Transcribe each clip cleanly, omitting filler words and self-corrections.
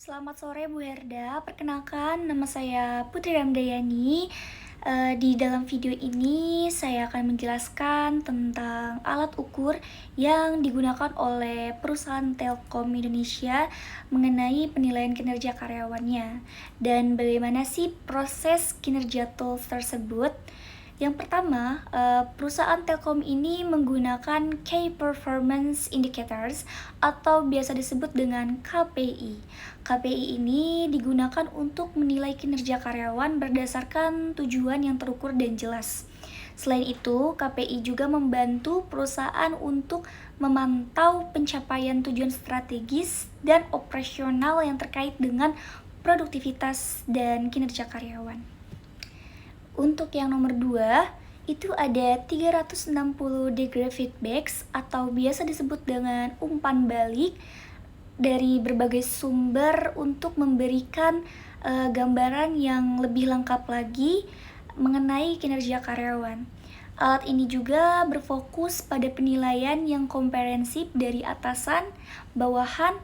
Selamat sore Bu Herda, perkenalkan nama saya Putri Ramdayani. Di dalam video ini saya akan menjelaskan tentang alat ukur yang digunakan oleh perusahaan Telkom Indonesia mengenai penilaian kinerja karyawannya dan bagaimana sih proses kinerja tools tersebut. Yang pertama, perusahaan Telkom ini menggunakan Key Performance Indicators atau biasa disebut dengan KPI. KPI ini digunakan untuk menilai kinerja karyawan berdasarkan tujuan yang terukur dan jelas. Selain itu, KPI juga membantu perusahaan untuk memantau pencapaian tujuan strategis dan operasional yang terkait dengan produktivitas dan kinerja karyawan. Untuk yang nomor 2, itu ada 360 degree feedbacks atau biasa disebut dengan umpan balik dari berbagai sumber untuk memberikan gambaran yang lebih lengkap lagi mengenai kinerja karyawan. Alat ini juga berfokus pada penilaian yang komprehensif dari atasan, bawahan,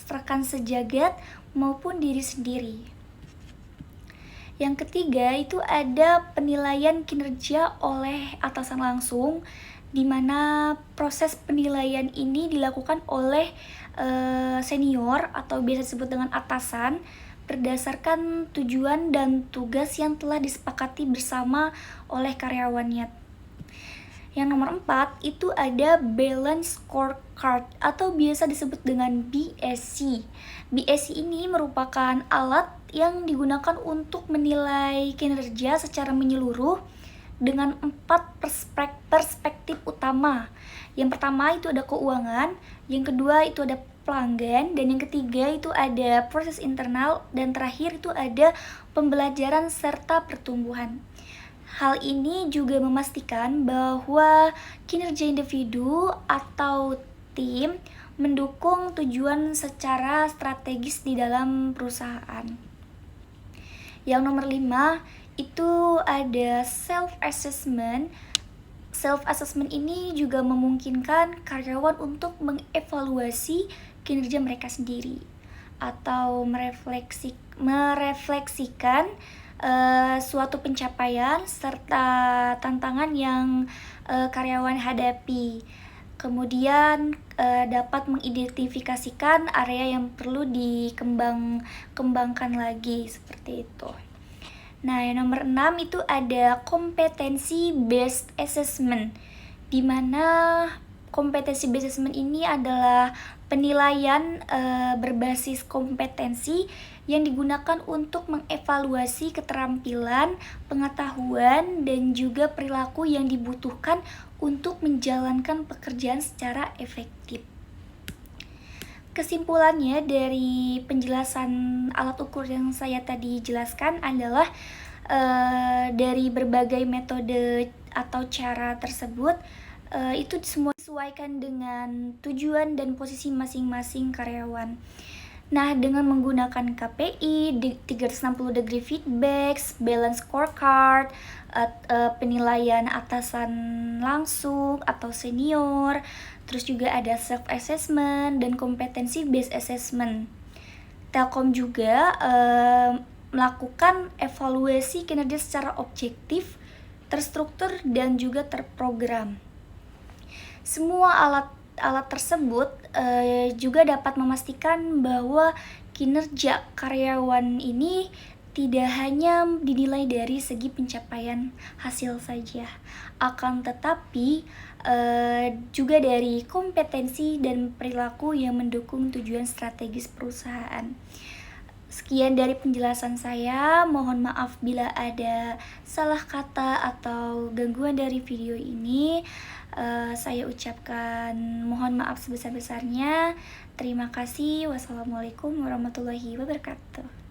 rekan sejagat maupun diri sendiri. Yang ketiga itu ada penilaian kinerja oleh atasan langsung, di mana proses penilaian ini dilakukan oleh senior atau biasa disebut dengan atasan berdasarkan tujuan dan tugas yang telah disepakati bersama oleh karyawannya. Yang nomor 4 itu ada Balance Scorecard atau biasa disebut dengan BSC. BSC ini merupakan alat yang digunakan untuk menilai kinerja secara menyeluruh dengan 4 perspektif utama. Yang pertama itu ada keuangan, yang kedua itu ada pelanggan, dan yang ketiga itu ada proses internal, dan terakhir itu ada pembelajaran serta pertumbuhan. Hal ini juga memastikan bahwa kinerja individu atau tim mendukung tujuan secara strategis di dalam perusahaan. Yang nomor 5 itu ada self-assessment. Self-assessment ini juga memungkinkan karyawan untuk mengevaluasi kinerja mereka sendiri atau merefleksikan suatu pencapaian serta tantangan yang karyawan hadapi. Kemudian dapat mengidentifikasikan area yang perlu dikembangkan lagi seperti itu. Nah, yang nomor 6 itu ada kompetensi based assessment, di mana kompetensi based assessment ini adalah penilaian berbasis kompetensi yang digunakan untuk mengevaluasi keterampilan, pengetahuan, dan juga perilaku yang dibutuhkan untuk menjalankan pekerjaan secara efektif. Kesimpulannya dari penjelasan alat ukur yang saya tadi jelaskan adalah dari berbagai metode atau cara tersebut itu semua disesuaikan dengan tujuan dan posisi masing-masing karyawan. Nah, dengan menggunakan KPI, 360 degree feedbacks, balance scorecard, penilaian atasan langsung atau senior, terus juga ada self-assessment dan kompetensi based assessment. Telkom juga melakukan evaluasi kinerja secara objektif, terstruktur, dan juga terprogram. Semua alat tersebut juga dapat memastikan bahwa kinerja karyawan ini tidak hanya dinilai dari segi pencapaian hasil saja, akan tetapi juga dari kompetensi dan perilaku yang mendukung tujuan strategis perusahaan. Sekian dari penjelasan saya, mohon maaf bila ada salah kata atau gangguan dari video ini. Saya ucapkan mohon maaf sebesar-besarnya. Terima kasih. Wassalamualaikum warahmatullahi wabarakatuh.